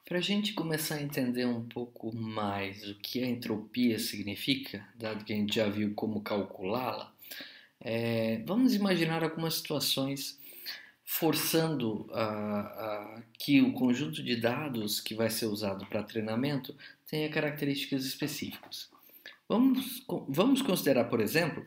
Para a gente começar a entender um pouco mais o que a entropia significa, dado que a gente já viu como calculá-la, vamos imaginar algumas situações forçando que o conjunto de dados que vai ser usado para treinamento tenha características específicas. Vamos considerar, por exemplo,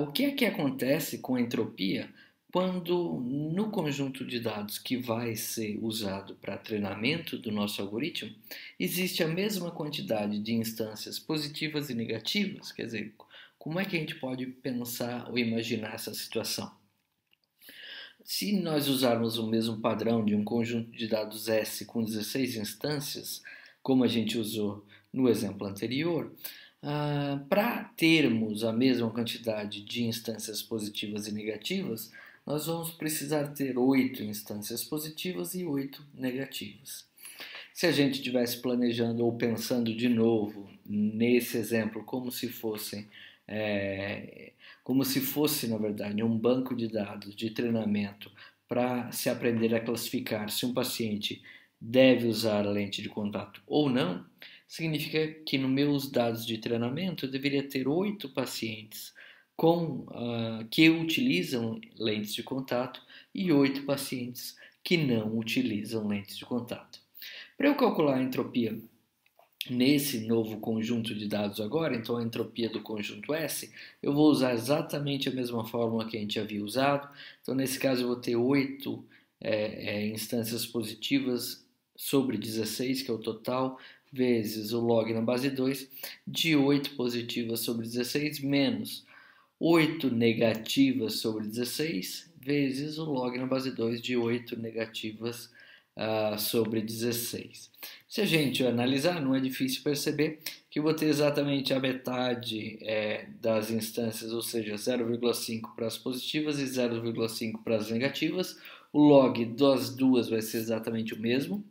o que é que acontece com a entropia quando no conjunto de dados que vai ser usado para treinamento do nosso algoritmo existe a mesma quantidade de instâncias positivas e negativas? Quer dizer, como é que a gente pode pensar ou imaginar essa situação? Se nós usarmos o mesmo padrão de um conjunto de dados S com 16 instâncias, como a gente usou no exemplo anterior, para termos a mesma quantidade de instâncias positivas e negativas, nós vamos precisar ter 8 instâncias positivas e 8 negativas. Se a gente estivesse planejando ou pensando de novo nesse exemplo é, como se fosse na verdade um banco de dados de treinamento para se aprender a classificar se um paciente deve usar a lente de contato ou não, significa que nos meus dados de treinamento eu deveria ter 8 pacientes que utilizam lentes de contato e 8 pacientes que não utilizam lentes de contato. Para eu calcular a entropia nesse novo conjunto de dados agora, então a entropia do conjunto S, eu vou usar exatamente a mesma fórmula que a gente havia usado. Então, nesse caso, eu vou ter 8 instâncias positivas sobre 16, que é o total, vezes o log na base 2, de 8 positivas sobre 16, menos 8 negativas sobre 16, vezes o log na base 2 de 8 negativas sobre 16. Se a gente analisar, não é difícil perceber que eu vou ter exatamente a metade das instâncias, ou seja, 0,5 para as positivas e 0,5 para as negativas. O log das duas vai ser exatamente o mesmo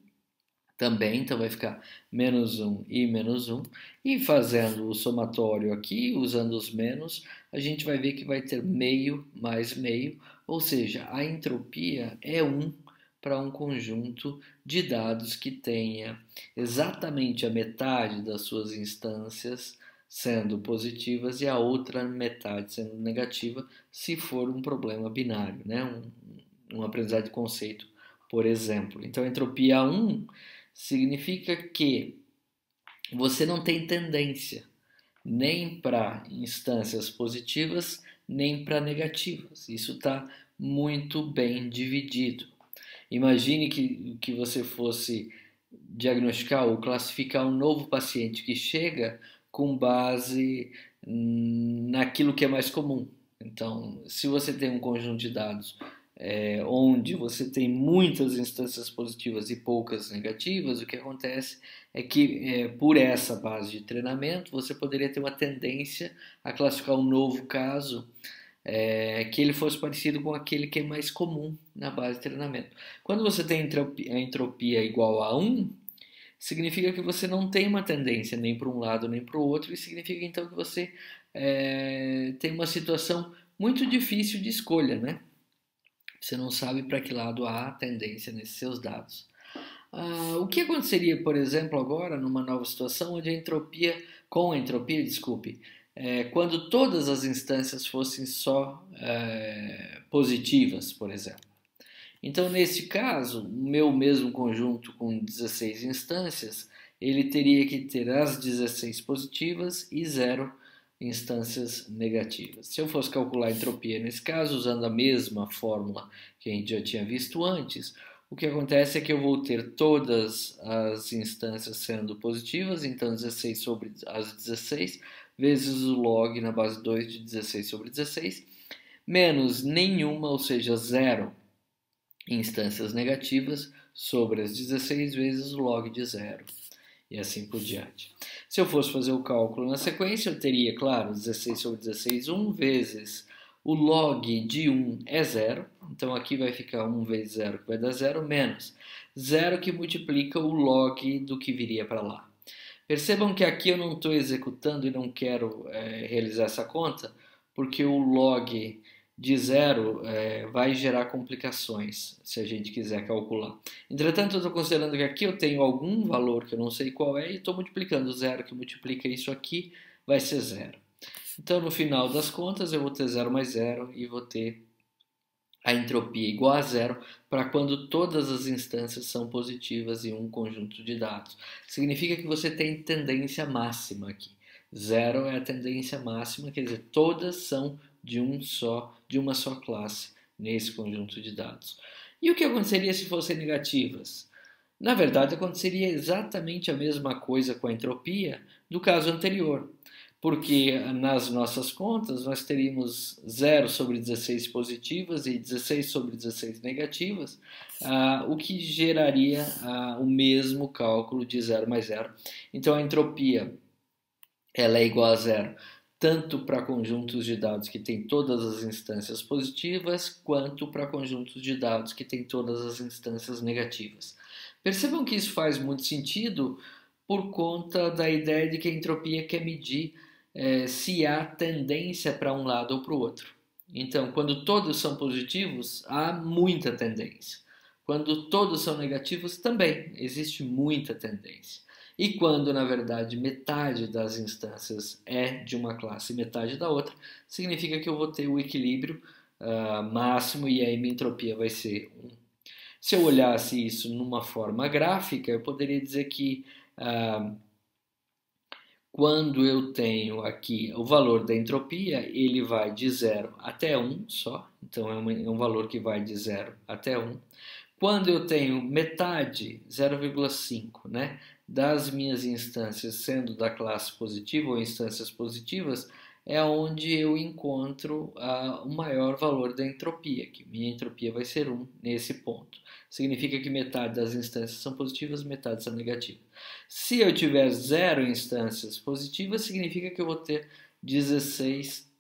também, então vai ficar menos um e menos um. E fazendo o somatório aqui, usando os menos, a gente vai ver que vai ter meio mais meio, ou seja, a entropia é 1 para um conjunto de dados que tenha exatamente a metade das suas instâncias sendo positivas e a outra metade sendo negativa, se for um problema binário, né? um aprendizado de conceito, por exemplo. Então, a entropia 1 significa que você não tem tendência nem para instâncias positivas, nem para negativas. Isso está muito bem dividido. Imagine que você fosse diagnosticar ou classificar um novo paciente que chega com base naquilo que é mais comum. Então, se você tem um conjunto de dados onde você tem muitas instâncias positivas e poucas negativas, o que acontece é que, por essa base de treinamento, você poderia ter uma tendência a classificar um novo caso que ele fosse parecido com aquele que é mais comum na base de treinamento. Quando você tem a entropia igual a 1, significa que você não tem uma tendência nem para um lado nem para o outro, e significa então que você tem uma situação muito difícil de escolha, né? Você não sabe para que lado há tendência nesses seus dados. O que aconteceria, por exemplo, agora numa nova situação onde com a entropia, desculpe, quando todas as instâncias fossem só positivas, por exemplo? Então, nesse caso, o meu mesmo conjunto com 16 instâncias, ele teria que ter as 16 positivas e 0 instâncias negativas. Se eu fosse calcular a entropia nesse caso, usando a mesma fórmula que a gente já tinha visto antes, o que acontece é que eu vou ter todas as instâncias sendo positivas, então 16 sobre as 16, vezes o log na base 2 de 16 sobre 16, menos nenhuma, ou seja, 0 instâncias negativas sobre as 16 vezes o log de 0 e assim por diante. Se eu fosse fazer o cálculo na sequência, eu teria, claro, 16 sobre 16, 1 vezes o log de 1 é 0, então aqui vai ficar 1 vezes 0, que vai dar 0, menos 0 que multiplica o log do que viria para lá. Percebam que aqui eu não estou executando e não quero realizar essa conta, porque o log de zero vai gerar complicações se a gente quiser calcular. Entretanto, eu estou considerando que aqui eu tenho algum valor que eu não sei qual é e estou multiplicando. O zero que multiplica isso aqui vai ser zero. Então, no final das contas, eu vou ter zero mais zero e vou ter a entropia igual a zero para quando todas as instâncias são positivas em um conjunto de dados. Significa que você tem tendência máxima aqui. Zero é a tendência máxima, quer dizer, todas são de uma só classe nesse conjunto de dados. E o que aconteceria se fossem negativas? Na verdade, aconteceria exatamente a mesma coisa com a entropia do caso anterior, porque nas nossas contas nós teríamos 0 sobre 16 positivas e 16 sobre 16 negativas, o que geraria o mesmo cálculo de 0 mais 0. Então a entropia ela é igual a zero tanto para conjuntos de dados que têm todas as instâncias positivas, quanto para conjuntos de dados que têm todas as instâncias negativas. Percebam que isso faz muito sentido por conta da ideia de que a entropia quer medir se há tendência para um lado ou para o outro. Então, quando todos são positivos, há muita tendência. Quando todos são negativos, também existe muita tendência. E quando, na verdade, metade das instâncias é de uma classe e metade da outra, significa que eu vou ter o equilíbrio máximo e aí minha entropia vai ser 1. Se eu olhasse isso numa forma gráfica, eu poderia dizer que quando eu tenho aqui o valor da entropia, ele vai de 0 até 1 só, então é um valor que vai de 0 até 1. Quando eu tenho metade, 0,5, né, das minhas instâncias sendo da classe positiva ou instâncias positivas, é onde eu encontro o maior valor da entropia, que minha entropia vai ser 1 nesse ponto. Significa que metade das instâncias são positivas, metade são negativas. Se eu tiver 0 instâncias positivas, significa que eu vou ter 16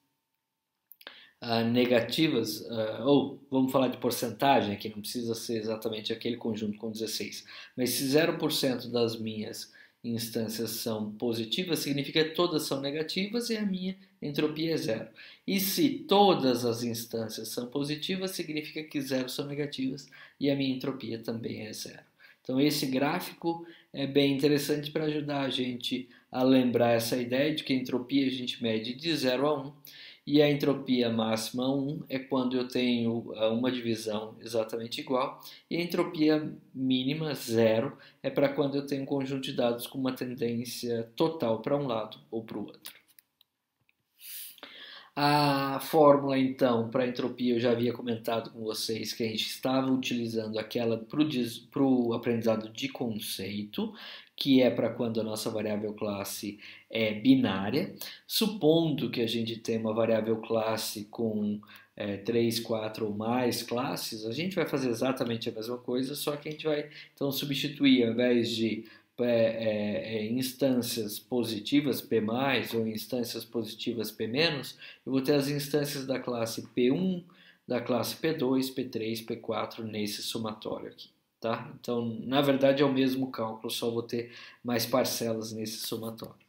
negativas, ou vamos falar de porcentagem aqui, não precisa ser exatamente aquele conjunto com 16, mas se 0% das minhas instâncias são positivas, significa que todas são negativas e a minha entropia é zero. E se todas as instâncias são positivas, significa que zero são negativas e a minha entropia também é zero. Então esse gráfico é bem interessante para ajudar a gente a lembrar essa ideia de que a entropia a gente mede de 0 a 1, e a entropia máxima 1 é quando eu tenho uma divisão exatamente igual, e a entropia mínima 0 é para quando eu tenho um conjunto de dados com uma tendência total para um lado ou para o outro. A fórmula, então, para a entropia eu já havia comentado com vocês que a gente estava utilizando aquela para o aprendizado de conceito, que é para quando a nossa variável classe é binária. Supondo que a gente tem uma variável classe com 3, 4 ou mais classes, a gente vai fazer exatamente a mesma coisa, só que a gente vai então substituir, ao invés de instâncias positivas P+, ou instâncias positivas P-, eu vou ter as instâncias da classe P1, da classe P2, P3, P4 nesse somatório aqui. Tá? Então, na verdade, é o mesmo cálculo, só vou ter mais parcelas nesse somatório.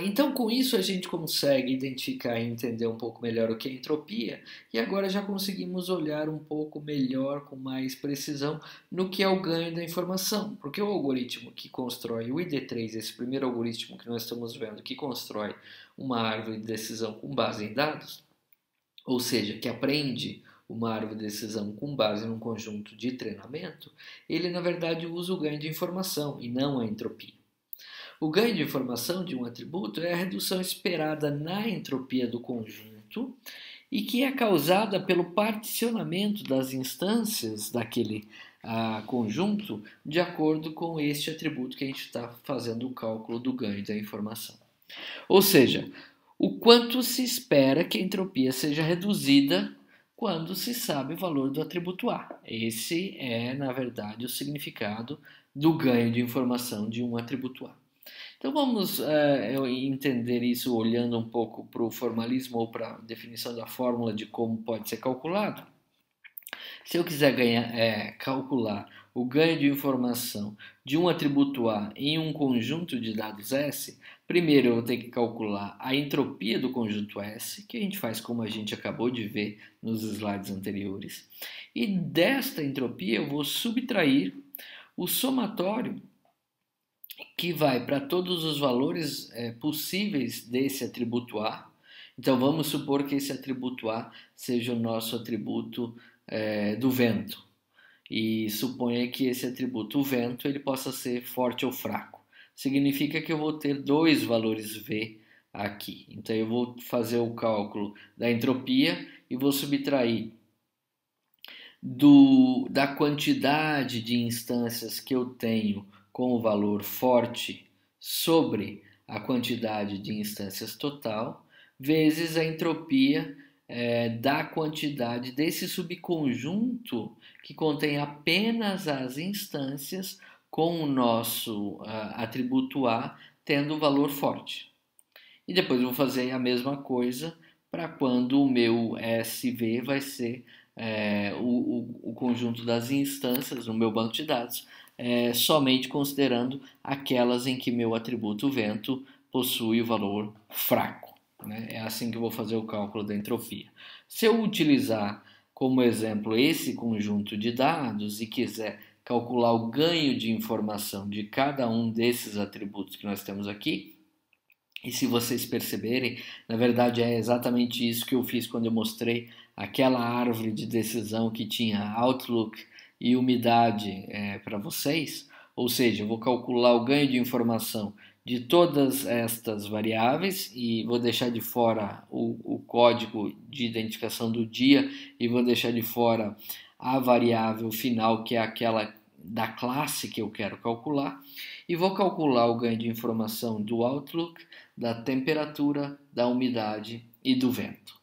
Então, com isso, a gente consegue identificar e entender um pouco melhor o que é entropia, e agora já conseguimos olhar um pouco melhor, com mais precisão, no que é o ganho da informação, porque o algoritmo que constrói o ID3, esse primeiro algoritmo que nós estamos vendo, que constrói uma árvore de decisão com base em dados, ou seja, que aprende uma árvore de decisão com base num conjunto de treinamento, ele na verdade usa o ganho de informação e não a entropia. O ganho de informação de um atributo é a redução esperada na entropia do conjunto e que é causada pelo particionamento das instâncias daquele conjunto de acordo com este atributo que a gente está fazendo o cálculo do ganho da informação. Ou seja, o quanto se espera que a entropia seja reduzida quando se sabe o valor do atributo A. Esse é, na verdade, o significado do ganho de informação de um atributo A. Então vamos entender isso olhando um pouco para o formalismo ou para a definição da fórmula de como pode ser calculado. Se eu quiser calcular o ganho de informação de um atributo A em um conjunto de dados S, Primeiro eu vou ter que calcular a entropia do conjunto S, que a gente faz como a gente acabou de ver nos slides anteriores. E desta entropia eu vou subtrair o somatório que vai para todos os valores possíveis desse atributo A. Então vamos supor que esse atributo A seja o nosso atributo do vento. E suponha que esse atributo vento ele possa ser forte ou fraco. Significa que eu vou ter dois valores V aqui. Então eu vou fazer o cálculo da entropia e vou subtrair da quantidade de instâncias que eu tenho com o valor forte sobre a quantidade de instâncias total, vezes a entropia da quantidade desse subconjunto que contém apenas as instâncias com o nosso atributo A tendo o valor forte. E depois eu vou fazer a mesma coisa para quando o meu SV vai ser o conjunto das instâncias no meu banco de dados, somente considerando aquelas em que meu atributo vento possui o valor fraco. Né? É assim que eu vou fazer o cálculo da entropia. Se eu utilizar como exemplo esse conjunto de dados e quiser calcular o ganho de informação de cada um desses atributos que nós temos aqui, e se vocês perceberem, na verdade é exatamente isso que eu fiz quando eu mostrei aquela árvore de decisão que tinha Outlook e umidade para vocês. Ou seja, eu vou calcular o ganho de informação de todas estas variáveis e vou deixar de fora o código de identificação do dia e vou deixar de fora a variável final, que é aquela da classe que eu quero calcular, e vou calcular o ganho de informação do Outlook, da temperatura, da umidade e do vento.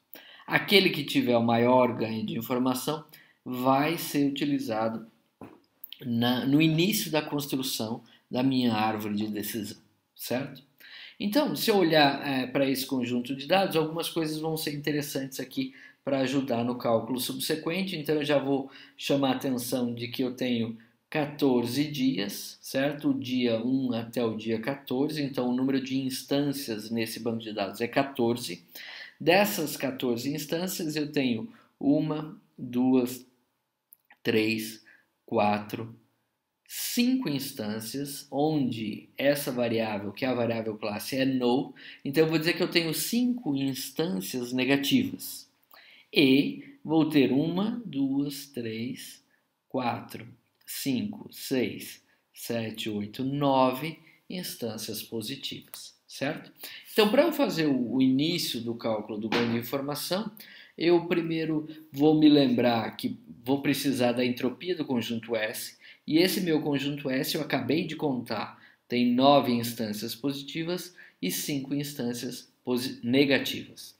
Aquele que tiver o maior ganho de informação vai ser utilizado no início da construção da minha árvore de decisão, certo? Então, se eu olhar para esse conjunto de dados, algumas coisas vão ser interessantes aqui para ajudar no cálculo subsequente. Então, eu já vou chamar a atenção de que eu tenho 14 dias, certo? O dia 1 até o dia 14, então o número de instâncias nesse banco de dados é 14. Dessas 14 instâncias, eu tenho 1, 2, 3, 4, 5 instâncias, onde essa variável, que é a variável classe, é null. Então, eu vou dizer que eu tenho 5 instâncias negativas. E vou ter 1, 2, 3, 4, 5, 6, 7, 8, 9 instâncias positivas, certo? Então, para eu fazer o início do cálculo do ganho de informação, eu primeiro vou me lembrar que vou precisar da entropia do conjunto S, e esse meu conjunto S eu acabei de contar, tem 9 instâncias positivas e 5 instâncias negativas.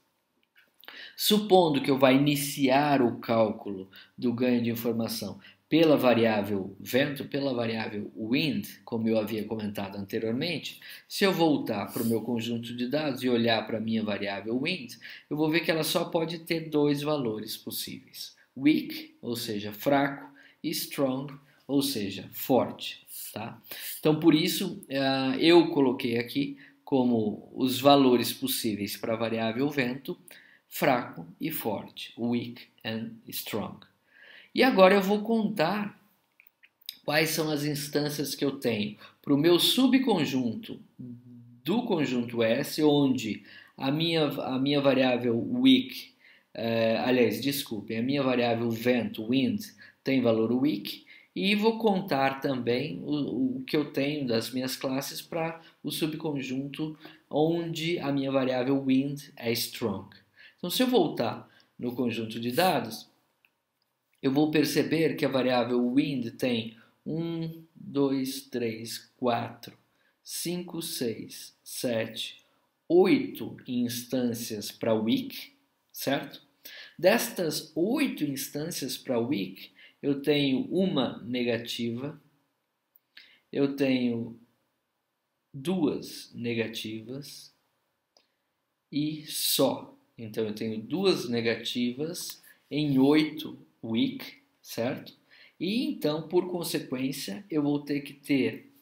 Supondo que eu vá iniciar o cálculo do ganho de informação pela variável vento, pela variável wind, como eu havia comentado anteriormente, se eu voltar para o meu conjunto de dados e olhar para a minha variável wind, eu vou ver que ela só pode ter dois valores possíveis. Weak, ou seja, fraco, e strong, ou seja, forte. Tá? Então, por isso, eu coloquei aqui como os valores possíveis para a variável vento, fraco e forte, weak and strong. E agora eu vou contar quais são as instâncias que eu tenho para o meu subconjunto do conjunto S, onde a minha variável weak, a minha variável vento, wind, tem valor weak, e vou contar também o que eu tenho das minhas classes para o subconjunto onde a minha variável wind é strong. Então, se eu voltar no conjunto de dados, eu vou perceber que a variável wind tem 1, 2, 3, 4, 5, 6, 7, 8 instâncias para weak, certo? Destas 8 instâncias para weak, eu tenho uma negativa, eu tenho 2 negativas e só. Então, eu tenho 2 negativas em 8 weak, certo? E então, por consequência, eu vou ter que ter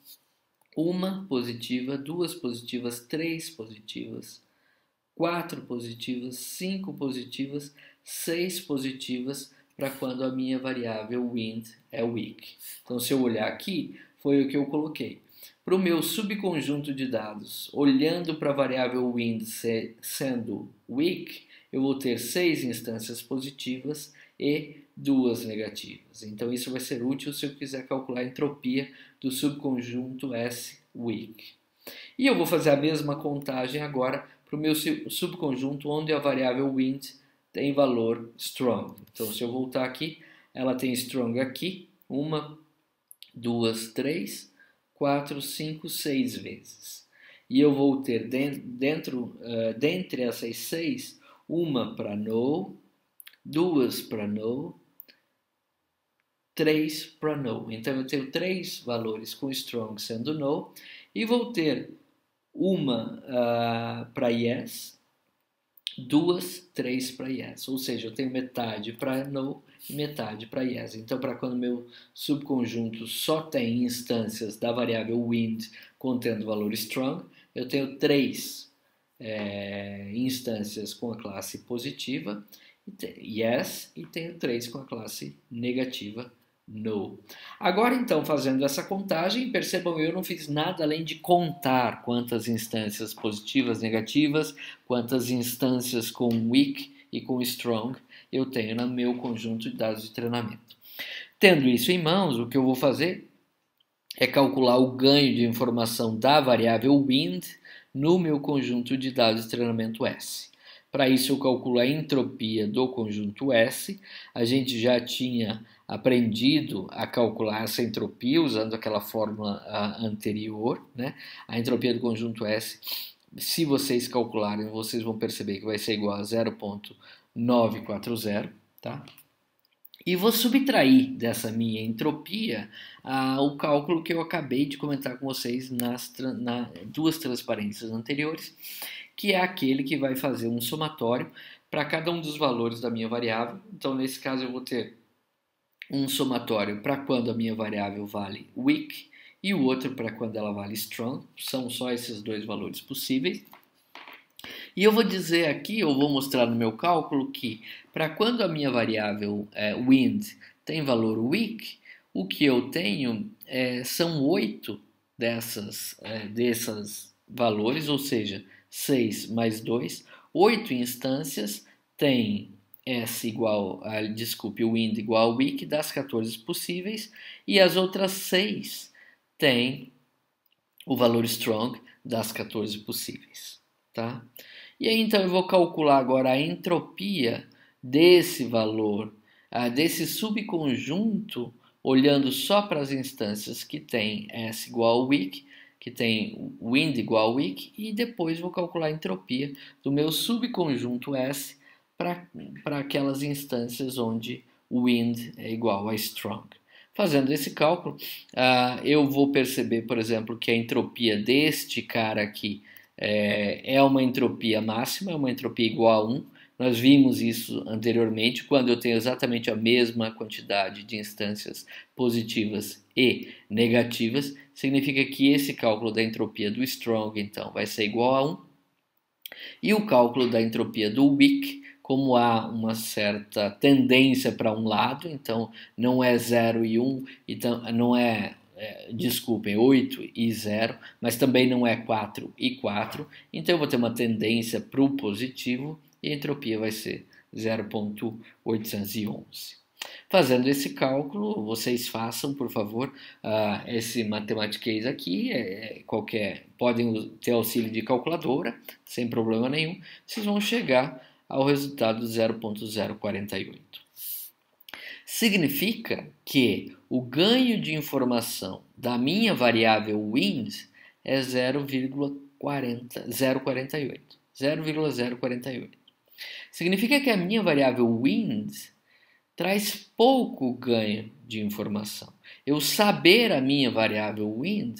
uma positiva, duas positivas, três positivas, quatro positivas, cinco positivas, seis positivas para quando a minha variável wind é weak. Então, se eu olhar aqui, foi o que eu coloquei. Para o meu subconjunto de dados, olhando para a variável wind sendo weak, eu vou ter 6 instâncias positivas e 2 negativas. Então, isso vai ser útil se eu quiser calcular a entropia do subconjunto S weak. E eu vou fazer a mesma contagem agora para o meu subconjunto onde a variável wind tem valor strong. Então, se eu voltar aqui, ela tem strong aqui, 1, 2, 3, 4, 5, 6 vezes. E eu vou ter dentre essas 6, uma para no, duas para no, 3 para no. Então, eu tenho 3 valores com strong sendo no, e vou ter uma para yes, 2, 3 para yes. Ou seja, eu tenho metade para no e metade para yes. Então, para quando meu subconjunto só tem instâncias da variável wind contendo valor strong, eu tenho 3 instâncias com a classe positiva, yes, e tenho 3 com a classe negativa, no. Agora, então, fazendo essa contagem, percebam, eu não fiz nada além de contar quantas instâncias positivas, negativas, quantas instâncias com weak e com strong eu tenho no meu conjunto de dados de treinamento. Tendo isso em mãos, o que eu vou fazer é calcular o ganho de informação da variável wind no meu conjunto de dados de treinamento S. Para isso, eu calculo a entropia do conjunto S. A gente já tinha aprendido a calcular essa entropia usando aquela fórmula anterior, né? A entropia do conjunto S, se vocês calcularem, vocês vão perceber que vai ser igual a 0,940, tá? E vou subtrair dessa minha entropia o cálculo que eu acabei de comentar com vocês nas duas transparências anteriores, que é aquele que vai fazer um somatório para cada um dos valores da minha variável. Então, nesse caso, eu vou ter um somatório para quando a minha variável vale weak e o outro para quando ela vale strong. São só esses dois valores possíveis. E eu vou dizer aqui, eu vou mostrar no meu cálculo que para quando a minha variável wind tem valor weak, o que eu tenho são 8 desses valores, ou seja, 6 mais 2, 8 instâncias tem S igual a, wind igual a weak das 14 possíveis, e as outras 6 têm o valor strong das 14 possíveis, tá? E aí, então, eu vou calcular agora a entropia desse valor, desse subconjunto, olhando só para as instâncias que tem S igual a weak, que tem wind igual a weak, e depois vou calcular a entropia do meu subconjunto S para aquelas instâncias onde wind é igual a strong. Fazendo esse cálculo, eu vou perceber, por exemplo, que a entropia deste cara aqui é uma entropia máxima, é uma entropia igual a 1. Nós vimos isso anteriormente, quando eu tenho exatamente a mesma quantidade de instâncias positivas e negativas, significa que esse cálculo da entropia do strong, então, vai ser igual a 1. E o cálculo da entropia do weak, como há uma certa tendência para um lado, então não é 0 e 1, então não é, desculpem, 8 e 0, mas também não é 4 e 4, então eu vou ter uma tendência para o positivo e a entropia vai ser 0,811. Fazendo esse cálculo, vocês façam, por favor, esse matematiquês aqui, podem ter auxílio de calculadora, sem problema nenhum, vocês vão chegar ao resultado 0,048. Significa que o ganho de informação da minha variável wind é 0,048. Significa que a minha variável wind traz pouco ganho de informação. Eu saber a minha variável wind,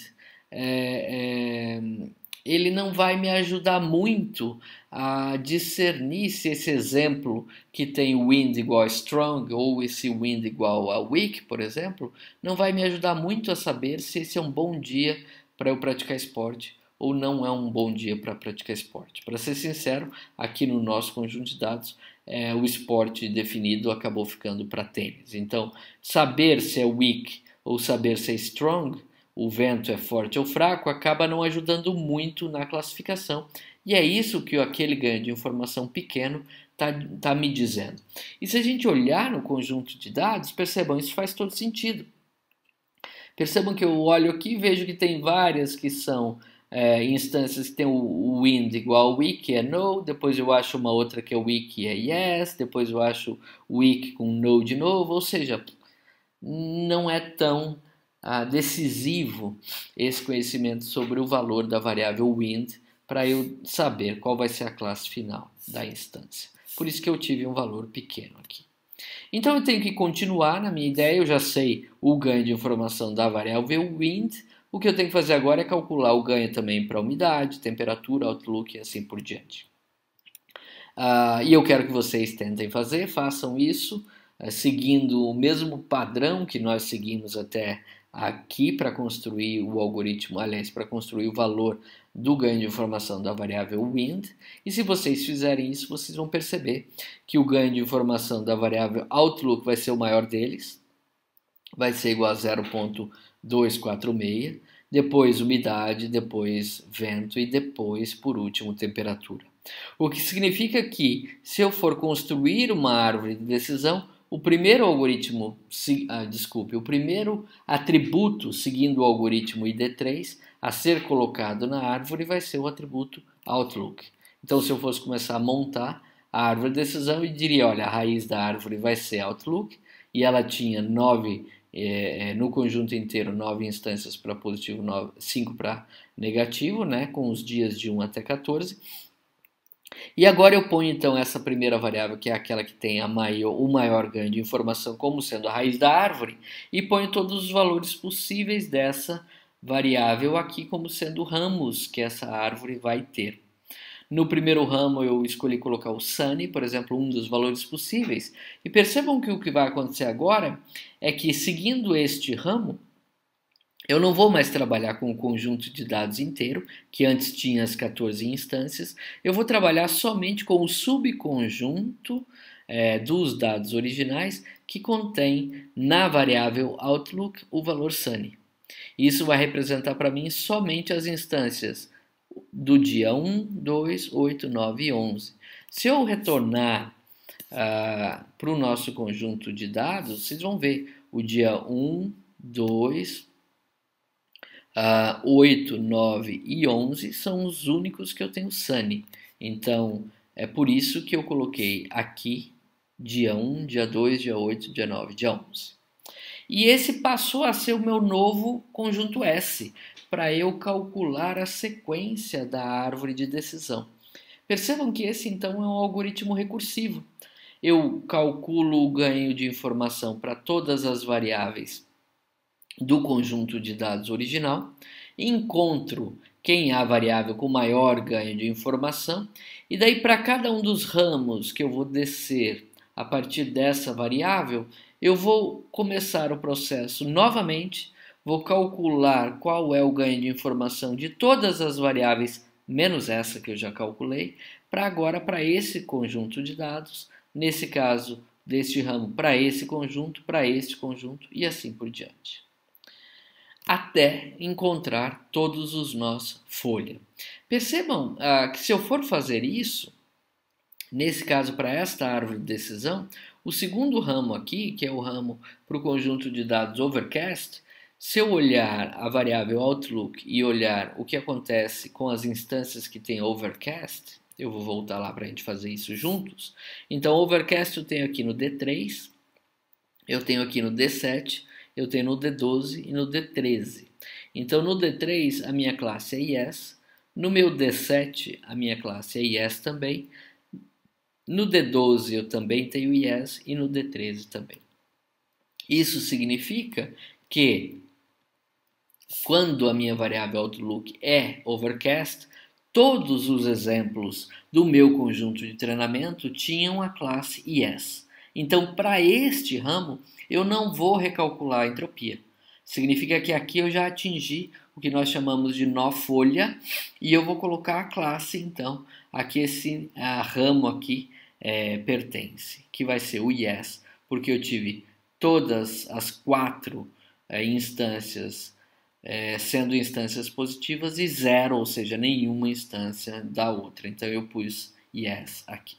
ele não vai me ajudar muito a discernir se esse exemplo que tem wind igual a strong ou esse wind igual a weak, por exemplo, não vai me ajudar muito a saber se esse é um bom dia para eu praticar esporte ou não é um bom dia para praticar esporte. Para ser sincero, aqui no nosso conjunto de dados, o esporte definido acabou ficando para tênis. Então, saber se é weak ou saber se é strong, o vento é forte ou fraco, acaba não ajudando muito na classificação. E é isso que aquele ganho de informação pequeno está me dizendo. E se a gente olhar no conjunto de dados, percebam, isso faz todo sentido. Percebam que eu olho aqui e vejo que tem várias que são instâncias que tem o wind igual ao weak, que é no, depois eu acho uma outra que é weak, que é yes, depois eu acho weak com no de novo, ou seja, não é tão decisivo esse conhecimento sobre o valor da variável wind para eu saber qual vai ser a classe final da instância. Por isso que eu tive um valor pequeno aqui. Então eu tenho que continuar na minha ideia, eu já sei o ganho de informação da variável wind, o que eu tenho que fazer agora é calcular o ganho também para umidade, temperatura, outlook e assim por diante. E eu quero que vocês tentem fazer, façam isso, seguindo o mesmo padrão que nós seguimos até aqui para construir o algoritmo, aliás, para construir o valor do ganho de informação da variável wind. E se vocês fizerem isso, vocês vão perceber que o ganho de informação da variável outlook vai ser o maior deles, vai ser igual a 0,246, depois umidade, depois vento e depois, por último, temperatura. O que significa que, se eu for construir uma árvore de decisão, o primeiro o primeiro atributo seguindo o algoritmo ID3 a ser colocado na árvore vai ser o atributo outlook. Então, se eu fosse começar a montar a árvore de decisão, eu diria, olha, a raiz da árvore vai ser outlook, e ela tinha 9, no conjunto inteiro, 9 instâncias para positivo, 5 para negativo, né, com os dias de 1 até 14. E agora eu ponho então essa primeira variável, que é aquela que tem o maior ganho de informação, como sendo a raiz da árvore, e ponho todos os valores possíveis dessa variável aqui como sendo ramos que essa árvore vai ter. No primeiro ramo eu escolhi colocar o sunny, por exemplo, um dos valores possíveis. E percebam que o que vai acontecer agora é que, seguindo este ramo, eu não vou mais trabalhar com o conjunto de dados inteiro, que antes tinha as 14 instâncias. Eu vou trabalhar somente com o subconjunto dos dados originais que contém na variável outlook o valor sunny. Isso vai representar para mim somente as instâncias do dia 1, 2, 8, 9 e 11. Se eu retornar para o nosso conjunto de dados, vocês vão ver o dia 1, 2, 8, 9 e 11 são os únicos que eu tenho sunny. Então, é por isso que eu coloquei aqui dia 1, dia 2, dia 8, dia 9, dia 11. E esse passou a ser o meu novo conjunto S, para eu calcular a sequência da árvore de decisão. Percebam que esse então é um algoritmo recursivo. Eu calculo o ganho de informação para todas as variáveis do conjunto de dados original, encontro quem é a variável com maior ganho de informação, e daí para cada um dos ramos que eu vou descer a partir dessa variável, eu vou começar o processo novamente, vou calcular qual é o ganho de informação de todas as variáveis, menos essa que eu já calculei, para esse conjunto de dados, nesse caso, deste ramo para esse conjunto e assim por diante. Até encontrar todos os nós folha. Percebam que se eu for fazer isso, nesse caso para esta árvore de decisão, o segundo ramo aqui, que é o ramo para o conjunto de dados overcast, se eu olhar a variável outlook e olhar o que acontece com as instâncias que tem overcast, eu vou voltar lá para a gente fazer isso juntos. Então, overcast eu tenho aqui no D3, eu tenho aqui no D7, eu tenho no D12 e no D13. Então, no D3, a minha classe é yes. No meu D7, a minha classe é yes também. No D12, eu também tenho yes. E no D13 também. Isso significa que, quando a minha variável outlook é overcast, todos os exemplos do meu conjunto de treinamento tinham a classe yes. Então, para este ramo, eu não vou recalcular a entropia. Significa que aqui eu já atingi o que nós chamamos de nó folha e eu vou colocar a classe, então, aqui esse ramo aqui pertence, que vai ser o yes, porque eu tive todas as 4 instâncias sendo instâncias positivas e 0, ou seja, nenhuma instância da outra. Então eu pus yes aqui.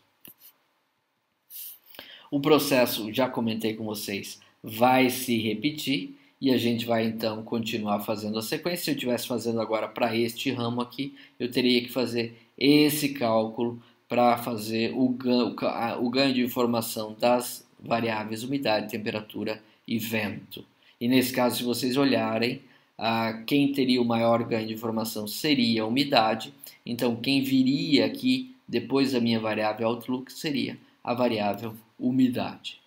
O processo, já comentei com vocês, vai se repetir e a gente vai então continuar fazendo a sequência. Se eu estivesse fazendo agora para este ramo aqui, eu teria que fazer esse cálculo para fazer o ganho de informação das variáveis umidade, temperatura e vento. E nesse caso, se vocês olharem, quem teria o maior ganho de informação seria a umidade. Então, quem viria aqui depois da minha variável outlook seria a variável umidade.